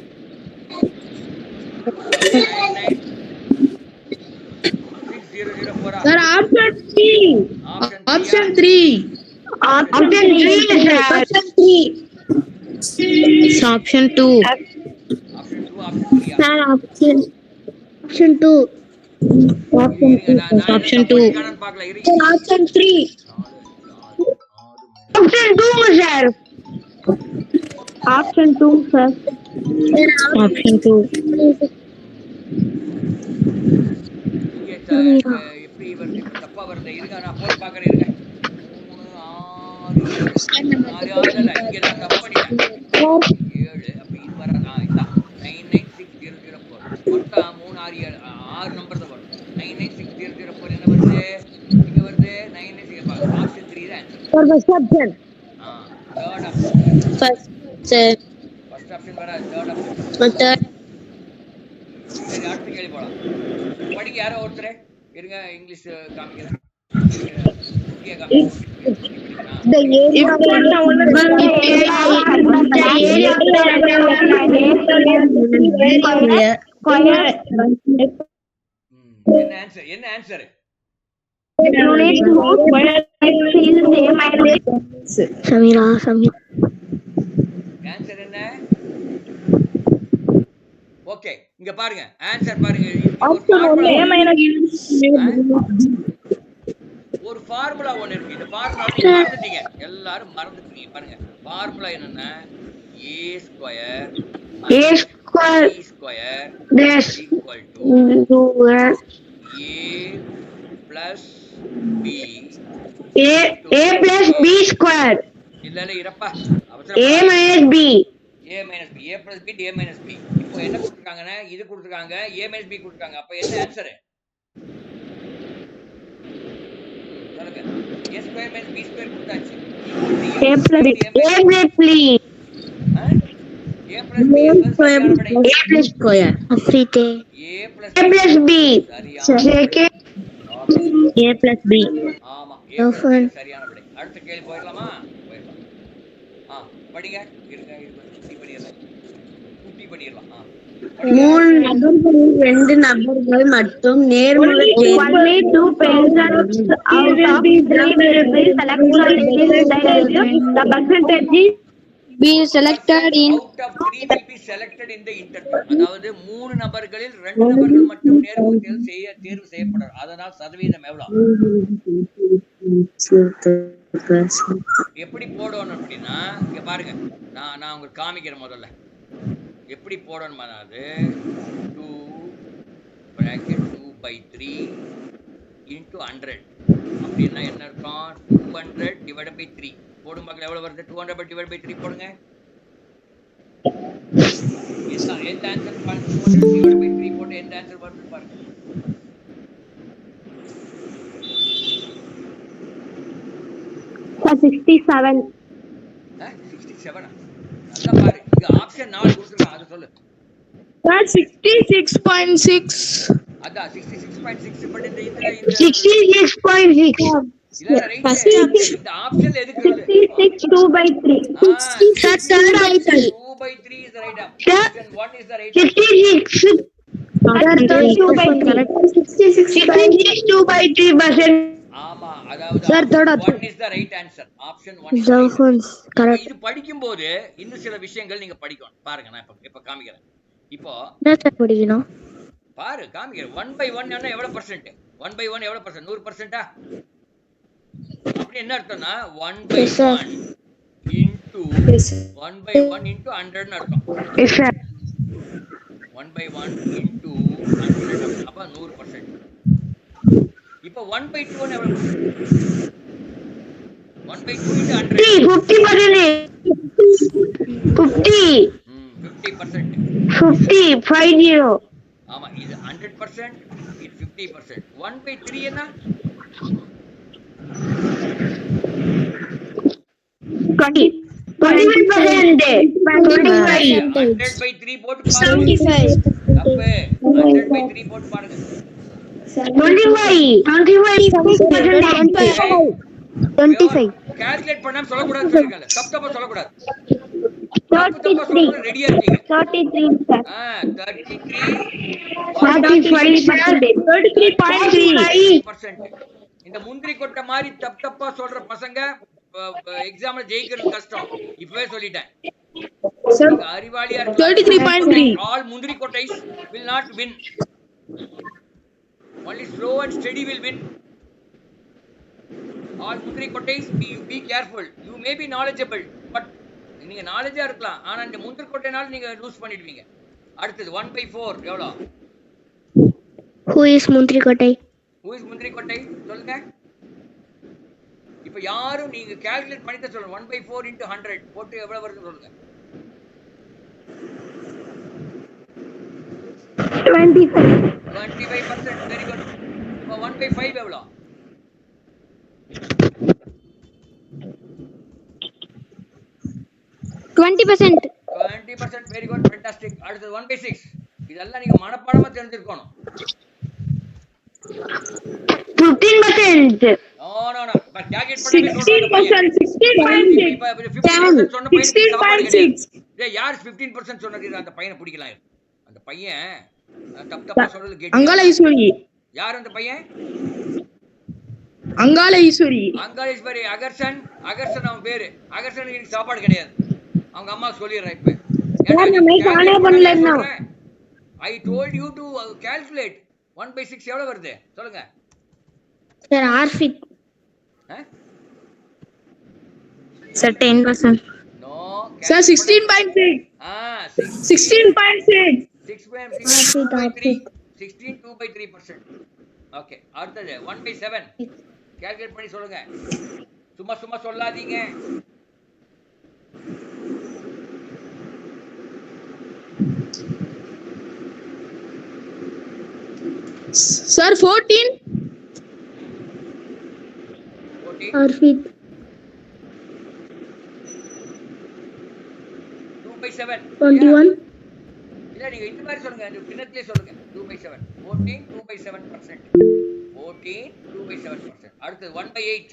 Speaker 1: 99600
Speaker 2: Sir, option 3.
Speaker 1: Option
Speaker 2: Option 3.
Speaker 4: Option 3, sir.
Speaker 2: Option 3. Option 2.
Speaker 1: Option 2 option 3
Speaker 3: Sir, option 2.
Speaker 2: Option 2.
Speaker 1: பார்க்கல இரு
Speaker 2: Option 3.
Speaker 1: 4
Speaker 4: Option 2, sir.
Speaker 3: Option 2, sir.
Speaker 2: Option 2.
Speaker 1: எப்படி வருது இப்ப தப்பா வருது இருங்க நான் போட்டு பாக்குறேன் இருங்க 3 6 7 இங்க நான் தப்பு பண்ணிட்டேன் 7 அப்ப இது வரதா இதா 99600 மொத்தம் 3 6 7 6 நம்பர் தான் வரும் 99600 என்ன வருது இங்க வருது 996 ஆப்ஷன் 3 தான் answer
Speaker 2: For the option.
Speaker 1: Third option
Speaker 2: First.
Speaker 1: First option வர தேர்ட் ஆப்ஷன்
Speaker 2: Third.
Speaker 1: சரி அடுத்த கேள்வி போலாம் படிக்க யாரோ ஒருத்தரே இருங்க இங்கிலீஷ் காமிக்கிறேன் இங்கே என்ன ஆன்சர்
Speaker 3: Samira.
Speaker 1: ஆன்சர் என்ன ஓகே இங்க பாருங்க ஆன்சர் பாருங்க ஒரு ஃபார்முலா ஒன்னு இருக்கு இந்த ஃபார்முலா மறந்துட்டீங்க எல்லாரும் மறந்துட்டீங்க பாருங்க ஃபார்முலா என்னன்னா a square b square
Speaker 4: Yes.
Speaker 1: equal to a plus b
Speaker 4: A plus B square.
Speaker 1: இல்ல இருப்பா
Speaker 4: A minus B.
Speaker 1: a minus b a plus b a minus b இப்போ என்ன கொடுத்திருக்காங்கன்னா இது கொடுத்திருக்காங்க a minus b கொடுத்திருக்காங்க அப்ப என்ன ஆன்சர் சொல்லுங்க a square minus b square கொடுத்தாச்சு
Speaker 4: A plus B.
Speaker 1: a plus b
Speaker 4: A plus square.
Speaker 3: Afrite.
Speaker 1: a plus
Speaker 4: A plus B. Second.
Speaker 2: A plus B.
Speaker 1: ஆமா a plus b சரியான விடை அடுத்த கேள்வி போயிடலாமா போயிடலாம் படிங்க இருங்க குட்டி பண்ணிடலாம்
Speaker 2: மூணு நபர்களில் 2 நபர்கள் மட்டும் நேர்முறை
Speaker 3: Only 2 persons out of 3 will be selected. The percentage is
Speaker 2: be selected in
Speaker 1: out of 3 will be selected in the interview அதாவது 3 நபர்களில் 2 நபர்கள் மட்டும் நேர்முகத்தில் தேர்வு செய்யப்படுறார் அதனால் சதவீதம் எவ்வளவு எப்படி போடணும் அப்படின்னா இங்க பாருங்க நான் உங்களுக்கு காமிக்கிறேன் முதல்ல எப்படி போடணும் அதாவது 2 bracket 2/3 into 100 அப்படின்னா என்ன இருக்கும் 200 divided by 3 போடும் பக்கத்துல எவ்வளவு வருது 200 divided by 3 போடுங்க எந்த ஆன்சர் 200 divided by 3 போட்டு எந்த ஆன்சர் வருது பாருங்க
Speaker 3: for 67.
Speaker 1: 67 நல்லா பாரு இங்க ஆப்ஷன் 4 கொடுத்திருக்காங்க அத சொல்லு
Speaker 2: 66.6.
Speaker 1: அதான் 66.6 பட் இந்த
Speaker 4: 66.6.
Speaker 1: இல்ல ரைட் இந்த ஆப்ஷன்ல எதுக்கு வருது
Speaker 3: 66 2/3.
Speaker 1: 2/3 is the right option 1 is the right
Speaker 4: 66. 2/3%.
Speaker 1: ஆமா அதாவது 1 is the right answer option 1 is the right answer.
Speaker 3: Correct.
Speaker 1: இது படிக்கும்போது இன்னும் சில விஷயங்கள் நீங்க படிக்கணும் பாருங்க நான் இப்ப காமிக்கிறேன் இப்போ
Speaker 3: என்ன படிக்கணும்
Speaker 1: பாரு காமிக்கிறேன் 1/1 என்ன எவ்வளவு பர்சன்ட் 1/1 எவ்வளவு பர்சன்ட் 100%ஆ அப்படி என்ன அர்த்தம்னா 1/1 into 1/1 into 100 ன்னு அர்த்தம்
Speaker 4: Yes, sir.
Speaker 1: 1/1 into 100 அப்ப 100%. இப்போ 1/2 ன்னு எவ்வளவு 1/2 into 100
Speaker 4: 50%. 50.
Speaker 1: 50%.
Speaker 4: 50. 50.
Speaker 1: ஆமா இது 100%, இது 50%. 1/3 என்ன? 100/3 போட்டு பாருங்க. தப்பு. 100/3 போட்டு பாருங்க.
Speaker 3: 25.
Speaker 1: கால்குலேட் பண்ணாம சொல்லக்கூடாதுன்னு சொல்லிருக்கேன்ல. தப்பா சொல்லக்கூடாது. தப்பா சொல்ல ரெடியா இருக்கீங்க.
Speaker 3: 33 sir.
Speaker 1: 33 33%. இந்த முந்திரி கொட்டை மாதிரி தப்பா சொல்ற பசங்க எக்ஸாம்ல ஜெயிக்கிறது கஷ்டம். இப்பவே சொல்லிட்டேன். நீங்க அறிவாளியா இருக்கலாம்.
Speaker 2: 33.3.
Speaker 1: All முந்திரி கொட்டைஸ் will not win. Only slow and steady will win. All முந்திரி கொட்டைஸ் be careful. You may be knowledgeable, but நீங்க நாலேஜா இருக்கலாம். ஆனா இந்த முந்திரி கொட்டைனால நீங்க லூஸ் பண்ணிடுவீங்க. அடுத்தது 1/4 எவ்வளவு?
Speaker 3: Who is Mundri Kottai?
Speaker 1: Who is முந்திரி கொட்டை? சொல்லுங்க. இப்ப யாரும் நீங்க கால்குலேட் பண்ணி தான் சொல்லுங்க. 1/4 into 100 போட்டு எவ்வளவு வருதுன்னு சொல்லுங்க. 25%. Very good. இப்ப 1/5 எவ்வளவு?
Speaker 3: 20%.
Speaker 1: 20%. Very good. ஃபேண்டாஸ்டிக். அடுத்து 1/6. இதெல்லாம் நீங்க மனப்பாடமா தெரிஞ்சிருக்கணும்.
Speaker 4: 15%.
Speaker 1: நோ. பட் கால்குலேட் பண்ணவே சொல்றாங்க பையன். 15% சொன்ன பையனுக்கு சாப்பாடு கிடையாது. டேய் யார் 15% சொன்னது? அந்த பையனை பிடிக்கலாம். அந்த பையன் தப்பா சொல்றது கேட்டு.
Speaker 2: அங்காள ஈஸ்வரி.
Speaker 1: யார் அந்த பையன்?
Speaker 2: அங்காள ஈஸ்வரி.
Speaker 1: அங்காளேஸ்வரி. அகர்ஷன் அவன் பேரு. அகர்ஷனுக்கு இன்னைக்கு சாப்பாடு கிடையாது. அவங்க அம்மா சொல்லிடுறேன் இப்ப. I told you to calculate. 1/6 எவ்வளவு வருது சொல்லுங்க.
Speaker 3: Sir, Arfit.
Speaker 2: Sir, 10%.
Speaker 1: No.
Speaker 2: Sir, 16.6. 16.6.
Speaker 1: 2/3%. Okay. அடுத்தது 1/7. கால்குலேட் பண்ணி சொல்லுங்க. சும்மா சொல்லாதீங்க.
Speaker 2: Sir, 14.
Speaker 3: Arfit.
Speaker 1: 2/7.
Speaker 3: 21.
Speaker 1: இல்ல நீங்க இந்த மாதிரி சொல்லுங்க. இந்த பின்னத்திலே சொல்லுங்க. 2/7. 14 2/7%. 14 2/7%. அடுத்து 1/8.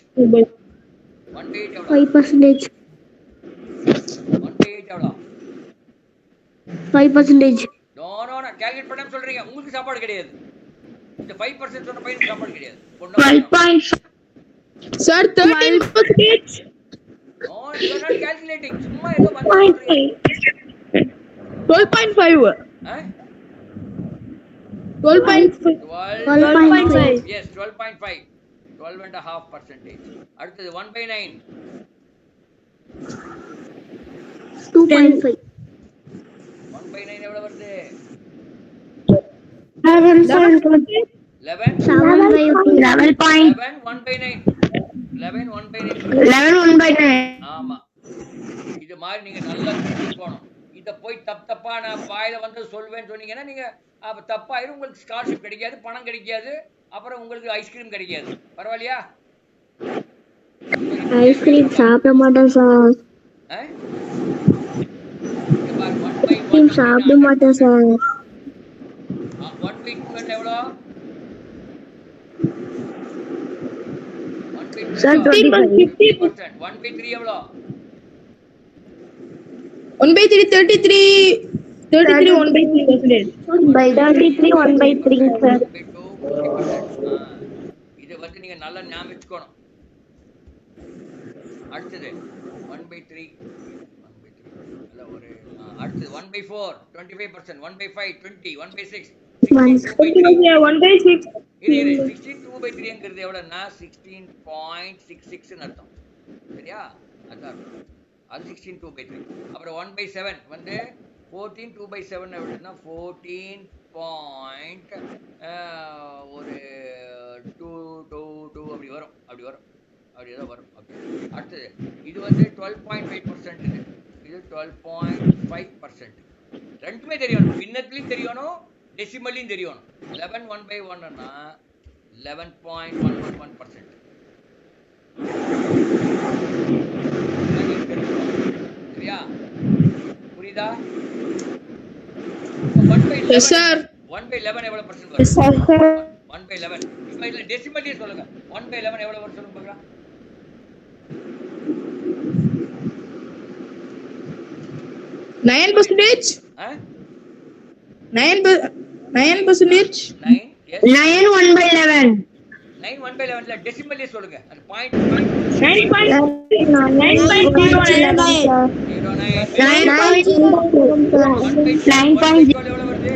Speaker 1: 1/8 எவ்வளவு?
Speaker 3: 5%.
Speaker 1: 1/8 எவ்வளவு?
Speaker 3: 5%.
Speaker 1: நோ. கால்குலேட் பண்ணாம சொல்றீங்க. உங்களுக்கு சாப்பாடு கிடையாது. இந்த 5% சொன்ன பையனுக்கு சாப்பாடு கிடையாது.
Speaker 4: 12.5.
Speaker 2: Sir, 13%.
Speaker 1: No, you are not calculating. சும்மா ஏதோ வந்து சொல்றீங்க.
Speaker 2: 12.5. 12.5.
Speaker 3: 12.5.
Speaker 1: Yes, 12.5. 12.5%. அடுத்தது 1/9.
Speaker 3: 2.5.
Speaker 1: 1/9 எவ்வளவு வருது?
Speaker 4: 11.
Speaker 1: 11.
Speaker 4: 11.
Speaker 1: 1/9. 11 1/9.
Speaker 4: 11 1/9.
Speaker 1: ஆமா. இது மாதிரி நீங்க நல்லா தெரிஞ்சுக்கணும். இத போய் தப்பா நான் வாயில வந்து சொல்வேன்னு சொன்னீங்கன்னா நீங்க அப்ப தப்பாயிரும். உங்களுக்கு ஸ்காலர்ஷிப் கிடைக்காது, பணம் கிடைக்காது, அப்புறம் உங்களுக்கு ஐஸ்கிரீம் கிடைக்காது. பரவாயில்லையா?
Speaker 3: ஐஸ்கிரீம் சாப்பிட மாட்டேன் சார். ஐஸ்கிரீம் சாப்பிட மாட்டேன் சார்.
Speaker 1: 1/2 எவ்வளோ?
Speaker 2: Sir, 50%.
Speaker 1: 1/3 எவ்வளோ?
Speaker 2: 1/3. 33. 1/3%.
Speaker 3: 33 1/3 sir.
Speaker 1: 1/2 இது வந்து நீங்க நல்லா ஞாபகம் வச்சுக்கணும். அடுத்தது 1/3. ஒரு அடுத்தது 1/4 25%. 1/5 20. 1/6
Speaker 2: 1/6.
Speaker 1: இது 16 2/3 என்கிறது எவ்வளவுன்னா 16.66 ன்னு அர்த்தம். சரியா? அதான் அது 16 2/3. அப்புறம் 1/7 வந்து 14 2/7 எவ்வளவுன்னா 14 ஒரு 2 அப்படி வரும். அப்படிதான் வரும். ஓகே. அடுத்தது இது வந்து 12.5%. இது 12.5%. ரெண்டுமே தெரியணும். பின்னத்திலையும் தெரியணும், டெசிமல்லையும் தெரியணும். 11 1/1 ன்னா 11.111%. சரியா? புரியுதா? 1/11
Speaker 2: Yes, sir.
Speaker 1: 1/11 எவ்வளவு பர்சன்ட்
Speaker 3: Yes,
Speaker 1: வரும்?
Speaker 3: sir.
Speaker 1: 1/11. இப்ப இதுல டெசிமல்லையும் சொல்லுங்க. 1/11 எவ்வளவு வரும் சொல்லுங்க பார்க்கலாம்.
Speaker 2: 9%.
Speaker 1: ஆ?
Speaker 2: 9%.
Speaker 1: 9 yes
Speaker 4: 9 1/11.
Speaker 1: 9 1/11 ல டெசிமல்லையே சொல்லுங்க. அந்த பாயிண்ட்
Speaker 4: 9.09.
Speaker 1: எவ்வளவு வருது?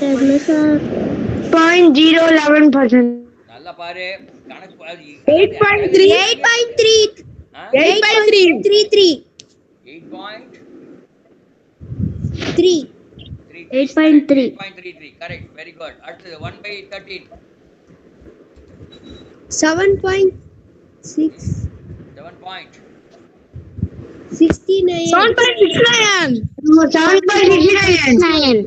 Speaker 4: 0.011%.
Speaker 1: நல்லா பாரு கணக்கு
Speaker 2: 8.3.
Speaker 3: 8.3.
Speaker 2: 8.3.
Speaker 1: 8.3
Speaker 3: 8.3.
Speaker 1: 8.33 correct very good. அடுத்து 1/13
Speaker 3: 7.6.
Speaker 1: 7.69
Speaker 2: 7.69.
Speaker 4: 7.69.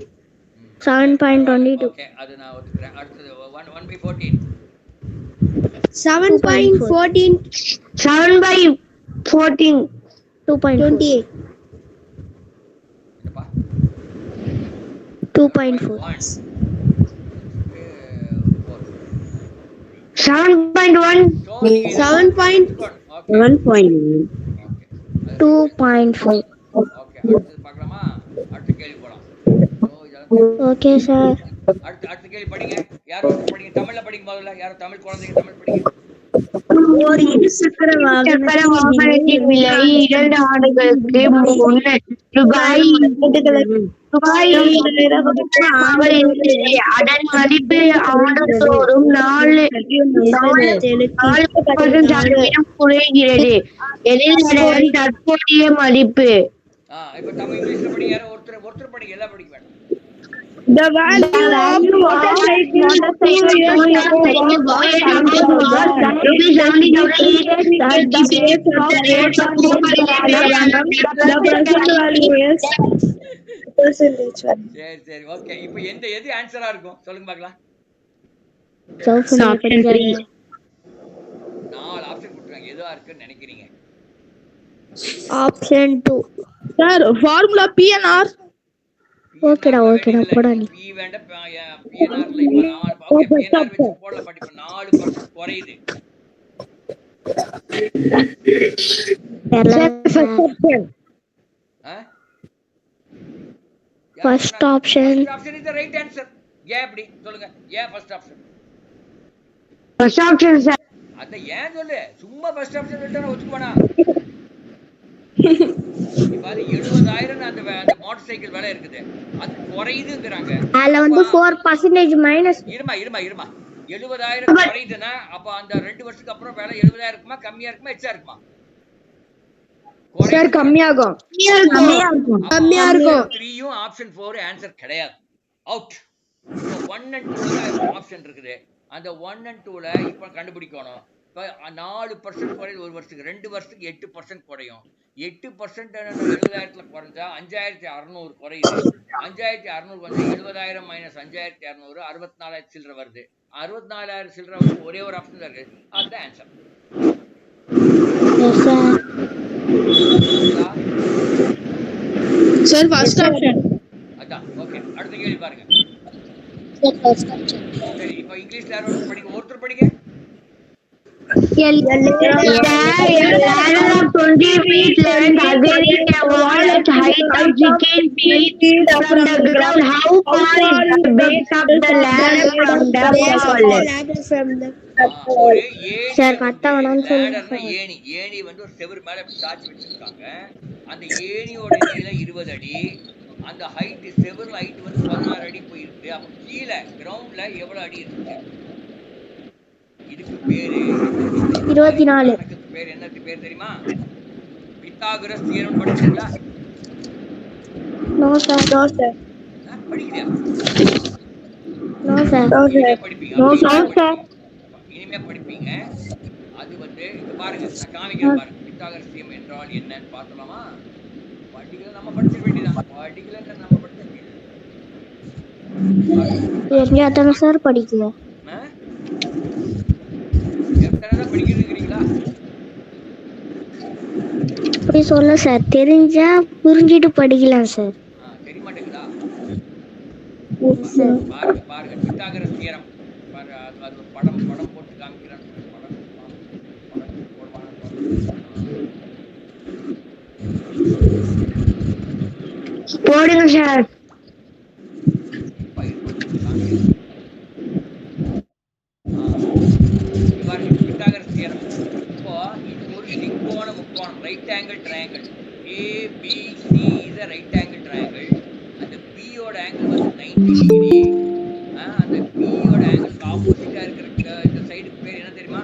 Speaker 3: 7.22.
Speaker 1: ஓகே அது நான் ஒத்துக்கிறேன். அடுத்து 1/14
Speaker 3: 7.14.
Speaker 4: 7/14.
Speaker 3: 2.28.
Speaker 1: என்னப்பா
Speaker 3: 2.4.
Speaker 4: 7.1.
Speaker 3: 2.4.
Speaker 1: ஓகே அடுத்து பார்க்கலாமா? அடுத்த கேள்வி போலாம்.
Speaker 3: Okay, sir.
Speaker 1: அடுத்த கேள்வி படிங்க. யார் ஒருத்தர் படிங்க. தமிழ்ல படிங்க முதல்ல. யார் தமிழ் குழந்தைங்க தமிழ் படிங்க.
Speaker 4: ஒரு இருசக்கர வாகனத்தின் விலை 2 ஆண்டுகளுக்கு முன்னர் ரூபாய் 7,000 இருந்தது. அதன் மதிப்பு ஆண்டுதோறும் 4% குறைகிறது. எனில் அதன் தற்போதைய மதிப்பு
Speaker 1: இப்ப தமிழ் இங்கிலீஷ்ல படிங்க. யாரோ ஒருத்தர் படிங்க. எல்லாம் படிக்க வேண்டாம்.
Speaker 2: The value of motorcycle 2 years ago was 70,000.
Speaker 1: சரி ஓகே. இப்போ எது ஆன்சரா இருக்கும் சொல்லுங்க பார்க்கலாம்.
Speaker 3: Option 3.
Speaker 1: 4 ஆப்ஷன் கொடுத்துருக்காங்க. எதுவா இருக்குன்னு நினைக்கிறீங்க?
Speaker 3: Option 2.
Speaker 2: Sir, formula PNR.
Speaker 3: ஓகேடா போடா நீ.
Speaker 1: P வேண்டாம். PNRல இப்ப 4 ஓகே PNR வெச்சு போடல படிப்ப 4% குறையுது.
Speaker 3: First option.
Speaker 1: First option is the right answer. ஏன் அப்படி சொல்லுங்க. ஏன் ஃபர்ஸ்ட் ஆப்ஷன்? அத ஏன் சொல்லு. சும்மா ஃபர்ஸ்ட் ஆப்ஷன் சொல்லிட்டா ஒத்துக்குவானா? பாரு 70,000 அந்த மோட்டார் சைக்கிள் விலை இருக்குது. அது குறையுதுங்கறாங்க.
Speaker 3: அதுல வந்து 4% மைனஸ்.
Speaker 1: இருமா 70,000 குறையுதுனா அப்ப அந்த 2 வருஷத்துக்கு அப்புறம் விலை 70,000 இருக்குமா கம்மியா இருக்குமா எச்சா இருக்குமா?
Speaker 2: Sir, கம்மியாகும்.
Speaker 1: 3யும் ஆப்ஷன் 4 ஆன்சர் கிடையாது. அவுட். 1 and 2 ஆப்ஷன் இருக்குது. அந்த 1 and 2ல இப்ப கண்டுபிடிக்கணும். இப்ப 4% குறையுது ஒரு வருஷத்துக்கு. 2 வருஷத்துக்கு 8% குறையும். 8% 70,000ல குறைஞ்சா 5,600 குறையுது. 5,600 வந்து 70,000 மைனஸ் 5,600 64,000 சில்லற வருது. 64,000 சில்லற வந்து ஒரே ஒரு ஆப்ஷன் தான் இருக்கு. அதுதான் ஆன்சர்.
Speaker 2: Sir, first option.
Speaker 1: அதான் ஓகே. அடுத்த கேள்வி பாருங்க. சரி இப்போ இங்கிலீஷ்ல யாரோ படிங்க. ஒருத்தர் படிங்க.
Speaker 4: A ladder of 20 feet length against a wall at height of 16 feet from the ground. How far is the base of the ladder from the wall?
Speaker 1: ஒரு ஏணி
Speaker 3: சார் கரெக்ட்டா வேணாம்னு
Speaker 1: லேடர்னா
Speaker 3: சொல்லுங்க.
Speaker 1: ஏணி வந்து ஒரு செவுரு மேல சாச்சி வச்சிருக்காங்க. அந்த ஏணியோட நீளம் 20 அடி. அந்த ஹைட் செவுரு ஹைட் வந்து 16 அடி போயிருக்கு. அப்ப கீழ கிரவுண்ட்ல எவ்வளவு அடி இருக்கு? இதுக்கு பேரு
Speaker 3: 24.
Speaker 1: கணக்குக்கு பேர் என்னது பேர் தெரியுமா? பித்தாகரஸ் தியரம் படிச்சீங்களா?
Speaker 3: No sir.
Speaker 1: படிக்கலையா?
Speaker 3: No sir.
Speaker 1: இனிமே படிப்பீங்க. அது வந்து இங்க பாருங்க நான் காமிக்கிறேன் பாருங்க. பித்தாகரஸ் தியரம் என்றால் என்னன்னு பார்த்தலாமா? படிக்கல நம்ம படிச்சிட வேண்டியதான். படிக்கலன்னு நம்ம படிச்சிட வேண்டியது.
Speaker 3: எங்கேயாத்தான சார் படிக்கல.
Speaker 1: ஏற்கனவே படிக்கிறீங்களா?
Speaker 3: அப்படி சொல்ல சார், தெரிஞ்சா புரிஞ்சிட்டு படிக்கலாம் சார்.
Speaker 1: தெரிய மாட்டேங்குதா?
Speaker 3: சார்
Speaker 1: பாருங்க பாருங்க, பித்தாகரஸ் தியரம் பாருங்க. அது ஒரு படம் போட்டு காமிக்கிறான்னு சொல்லி படம் போடுவாங்க.
Speaker 4: போடுங்க சார்.
Speaker 1: பாருங்க பித்தாகரஸ் தியரம். இப்போ இது ஒரு செங்கோண முக்கோணம், right angle triangle. ABC is a right angle triangle. அந்த B யோட ஆங்கிள் வந்து 90 டிகிரி. அந்த B யோட ஆங்கிள் ஆப்போசிட்டா இருக்கிற இந்த சைடுக்கு பேர் என்ன தெரியுமா?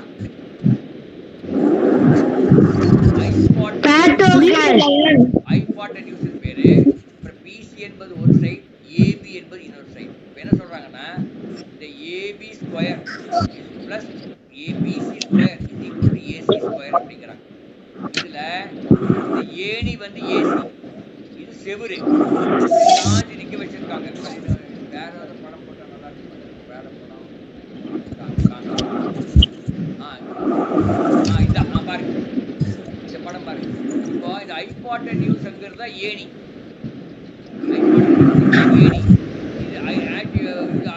Speaker 1: ஹைபாட்டன்யூஸ் பேரு. அப்புறம் BC என்பது ஒரு சைடு, AB என்பது இன்னொரு சைடு. இப்போ என்ன சொல்றாங்கன்னா, இந்த AB square plus ABC square is equal to AC square அப்படிங்கிறாங்க. இதுல இந்த ஏணி வந்து AC, இது செவுரு, சாஞ்சி நிக்க வச்சிருக்காங்க. வேற ஏதாவது படம் போட்டா நல்லா இருக்கும். வேற படம் இதான் பாருங்க, இந்த படம் பாருங்க. இப்போ இந்த ஹைபாட்டன்யூஸ்ங்கிறது தான் ஏணி. ஏணி இது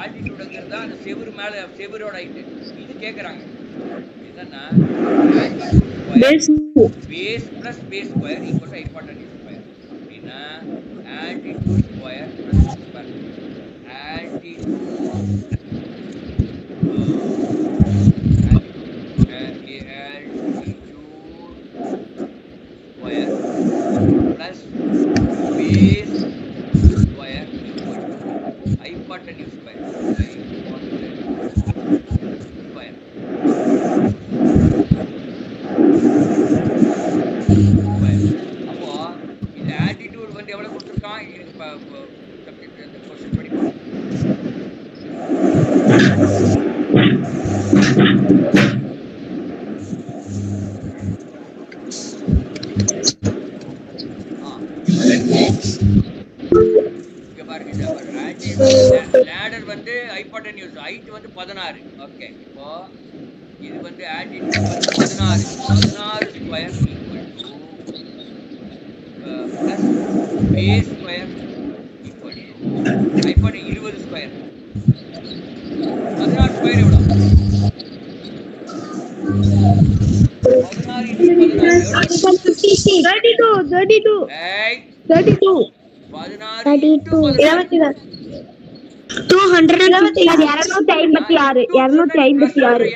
Speaker 1: ஆல்டிடியூட்ங்கிறது தான் அந்த செவுரு மேல, செவுரோட ஹைட். இது கேக்குறாங்க என்னன்னா, base plus base square equal to hypotenuse square. அப்படின்னா altitude square plus altitude square plus base square equal to hypotenuse square. அப்போ இந்த ஆல்டிடியூட் வந்து எவ்வளவு கொடுத்துருக்கான்? இந்த கொஸ்டின் படிப்போம். இங்க பாருங்க, லேடர் வந்து ஹைபாட்டன்யூஸ் ஹைட் வந்து 16. ஓகே, இப்போ இது வந்து ஆல்டிடியூட் வந்து 16 square equal to plus base square equal to hypotenuse 20 square. 16 square எவ்வளோ? 16 into
Speaker 3: 32.
Speaker 1: 16 into 16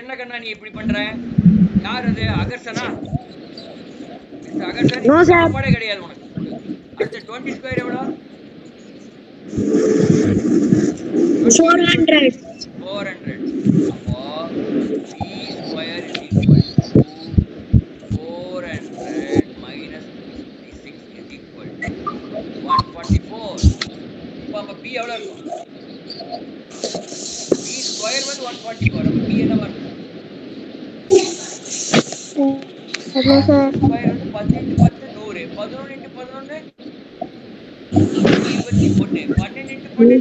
Speaker 1: என்ன கண்ணா நீ இப்படி பண்ற? யார் அது? அகர்ஷனா? அகர்ஷன் சாப்பாடே கிடையாது உனக்கு. அடுத்து 20 ஸ்கொயர் எவ்வளோ?
Speaker 3: 400.
Speaker 1: அப்போ b square is equal to 400 minus 56 is equal to 144. இப்போ நம்ம b எவ்வளோ இருக்கும்? b ஸ்கொயர் வந்து 144. அப்போ b என்ன வரும்? ஸ்கொயர் வந்து 10 into 10 100. 11 into 11 21. 12 into 12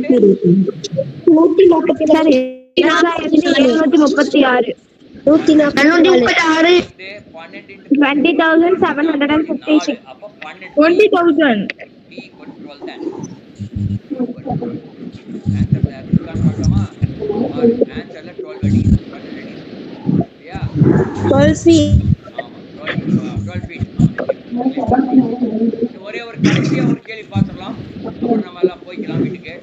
Speaker 3: 136. 20,756.
Speaker 1: அப்போ
Speaker 2: 20,000.
Speaker 1: b equal to 12 தான். ஆன்சர் அதுக்கான பார்க்கலாமா? ஆன்சர்ல 12 அடி, 12 அடி. சரியா?
Speaker 2: 12 feet.
Speaker 1: ஆமா, 12 feet. ஒரே ஒரு கடைசியா ஒரு கேள்வி பார்த்துடலாம், அப்புறம் நம்ம எல்லாம் போய்க்கலாம் வீட்டுக்கு.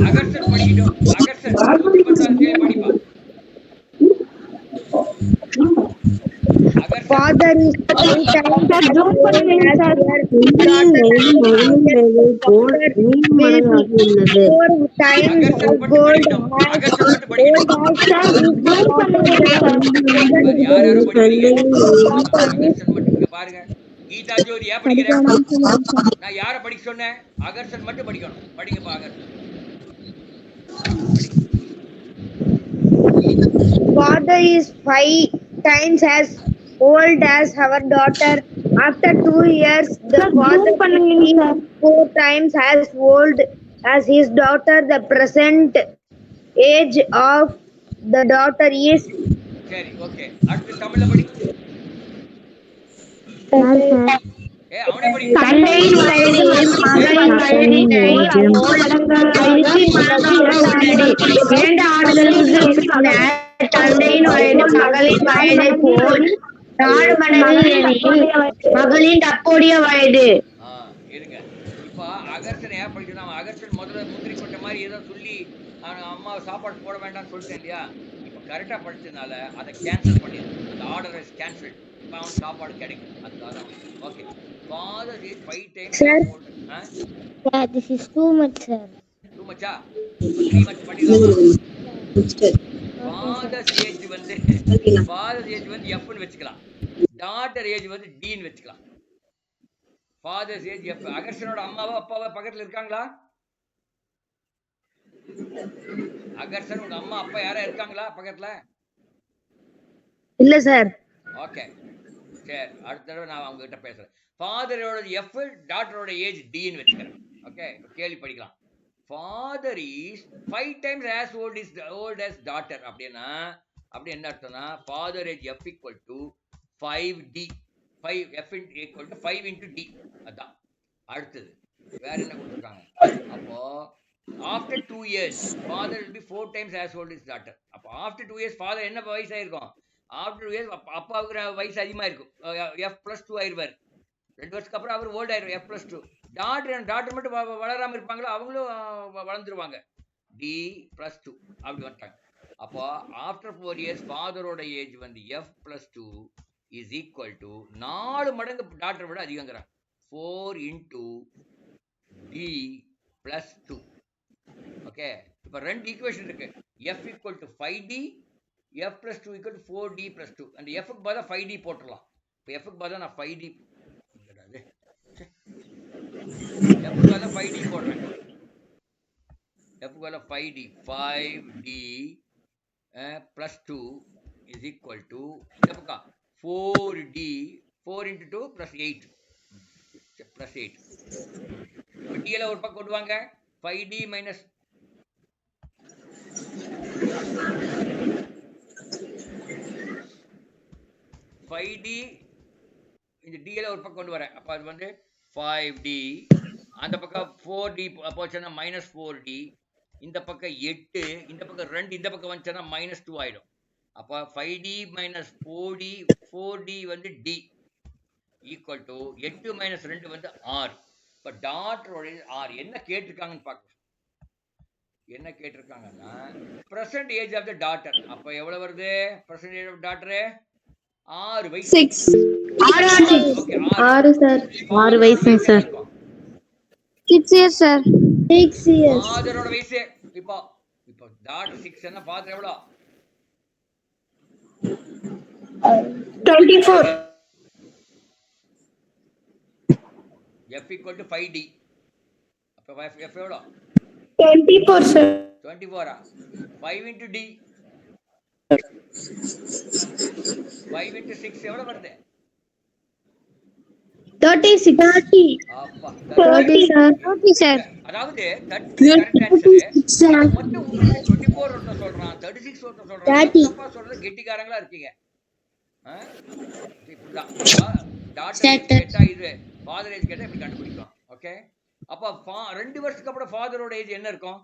Speaker 1: அகர்ஷன் படிக்கட்டும். அகர்ஷன் 116 கேள்வி படிப்பா.
Speaker 2: Father is 3 times
Speaker 1: பாருங்க. கீதா ஜோதி ஏன் படிக்கிறேன்? நான் யாரை படிக்க சொன்னேன்? அகர்ஷன் மட்டும் படிக்கணும். படிங்கப்பா Aakarshan.
Speaker 2: Father is 5
Speaker 4: times as old as our daughter. After 2 years, the father is 4 times as old as his daughter. The present age of the daughter is
Speaker 1: சரி, ஓகே. அடுத்து தமிழ்ல படி. அவனே படி.
Speaker 3: தந்தையின் வயது மகளின் வயதினை போல் உள்ளது. 2 ஆண்டுகளுக்கு பின்னர் தந்தையின் வயது மகளின் வயதை போல் 4 மடங்கு எனில் மகளின் தற்போதைய வயது.
Speaker 1: இருங்க. இப்ப அகர்ஷன் ஏன் படிக்கிறான்? அவன் அகர்ஷன் முதல்ல முந்திரி கொட்டை மாதிரி ஏதோ சொல்லி அம்மா சாப்பாடு போட வேண்டாம்னு சொல்லிட்டேன் இல்லையா? இப்ப கரெக்டா படிச்சதுனால அதை கேன்சல் பண்ணிடு. அந்த ஆர்டர் இஸ் கேன்சல்ட். இப்ப அவன் சாப்பாடு கிடைக்கும். அதுக்காக okay. Father is 5 times old.
Speaker 3: Sir, this is too much, sir.
Speaker 1: Too much ah? 3 much பண்ணிடலாமா? Father's age வந்து F ன்னு வெச்சுக்கலாம். daughter age வந்து D ன்னு வெச்சுக்கலாம். Father's age F. அகர்ஷனோட அம்மாவோ அப்பாவோ பக்கத்துல இருக்காங்களா? அகர்ஷன் உங்க அம்மா அப்பா யாரா இருக்காங்களா பக்கத்துல?
Speaker 4: இல்ல சார்.
Speaker 1: ஓகே. சரி, அடுத்த தடவை நான் அவங்க கிட்ட பேசுறேன். ஃபாதரோட F, டாட்டரோட ஏஜ் D ன்னு வெச்சுக்கிறேன். ஓகே, கேள்வி படிக்கலாம். Father is 5 times as old as daughter. அப்படின்னா அப்படி என்ன அர்த்தம்னா father age F equal to 5D. 5 F equal to 5 into D. அதான். அடுத்தது வேற என்ன கொடுத்துருக்காங்க? அப்போ after 2 years father will be 4 times as old as daughter. அப்போ after 2 years father என்ன வயசாயிருக்கும்? after 2 years அப்பாவுக்கு வயசு அதிகமா இருக்கும். F+2 ஆயிருவார். 2 வருஷத்துக்கு அப்புறம் அவர் ஓல்ட் ஆயிரும். F+2. டாக்டர் மட்டும் வளராம இருப்பாங்களா? அவங்களும் வளர்ந்துருவாங்க. D+2 அப்படி வந்துட்டாங்க. அப்போ ஆஃப்டர் 4 இயர்ஸ் ஃபாதரோட ஏஜ் வந்து F+2 இஸ் ஈக்குவல் டு 4 மடங்கு டாக்டரை விட அதிகங்கிறாங்க. 4 into D+2. ஓகே, இப்போ 2 ஈக்குவேஷன் இருக்கு. F equal to 5D, F+2 equal to 4D+2. அந்த Fக்கு பதிலா 5D போட்டுடலாம். இப்போ Fக்கு பதிலா நான் 5D Fக்கு பதிலா 5D போடுறேன். Fக்கு பதிலா 5D 5D+2 is equal to Fக்கு 4D 4 into 2 plus 8 plus 8. இப்போ D ல ஒரு பக்கம் கொண்டு வாங்க. 5D minus 5D இந்த D ல ஒரு பக்கம் கொண்டு வரேன். அப்ப அது வந்து 5D, அந்த பக்கம் 4D போச்சுன்னா -4D, இந்த பக்கம் 8, இந்த பக்கம் 2, இந்த பக்கம் வந்துச்சுன்னா -2 ஆயிடும். அப்ப 5D minus 4D, 4D வந்து D equal to 8 minus 2 வந்து R. இப்ப டாட்டரோட R என்ன கேட்டிருக்காங்கன்னு பார்க்கலாம். என்ன கேட்டிருக்காங்கன்னா present age of the daughter. அப்ப எவ்வளவு வருது? present age of daughter 6 வயசு.
Speaker 3: 6 சார். 6 வயசுங்க சார். 6 years sir. 6 years.
Speaker 1: ஃாதரோட வயசு இப்போ டாட்டர் 6 என்ன ஃாதர் எவ்வளவு?
Speaker 3: 24.
Speaker 1: F equal to 5D. அப்ப F எவ்வளவு?
Speaker 3: 24 சார்.
Speaker 1: 24 5 into D 5 into 6 எவ்வளவு வருது?
Speaker 3: 30 சார்.
Speaker 1: அதாவது 30 கரெக்ட் ஆன்சர். மொத்தம் உங்களுக்கு 24 ஒருத்த சொல்றான், 36 ஒருத்த சொல்றான். தப்பா சொல்றது கெட்டிக்காரங்களா இருக்கீங்க. இப்படிதான் டாட்டர் கேட்டா இது ஃாதர் ஏஜ் கேட்டா இப்படி கண்டுபிடிக்கலாம். ஓகே, அப்ப 2 வருஷத்துக்கு அப்புறம் ஃாதரோட ஏஜ் என்ன இருக்கும்?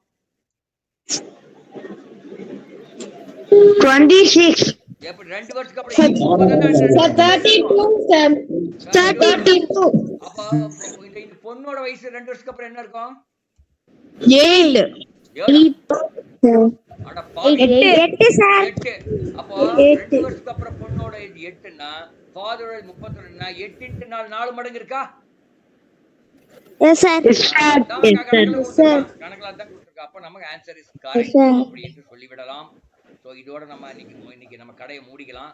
Speaker 3: 26.
Speaker 1: எப்படி 2 வருஷத்துக்கு அப்புறம் 32
Speaker 3: சார். 32.
Speaker 1: அப்ப இந்த பொண்ணோட வயசு 2 வருஷத்துக்கு அப்புறம் என்ன இருக்கும்?
Speaker 3: 7.
Speaker 1: அட 8 சார். 8. அப்போ 2 வருஷத்துக்கு அப்புறம் பொண்ணோட ஏஜ் 8ன்னா ஃாதரோட 32ன்னா 8 into 4 மடங்கு இருக்கா?
Speaker 3: Yes sir.
Speaker 1: கணக்குல தான் கொடுத்திருக்கா. அப்ப நமக்கு ஆன்சர் இஸ் கரெக்ட் அப்படி என்று சொல்லிவிடலாம். சோ இதோட நம்ம இன்னைக்கு நம்ம கடையை மூடிக்கலாம்.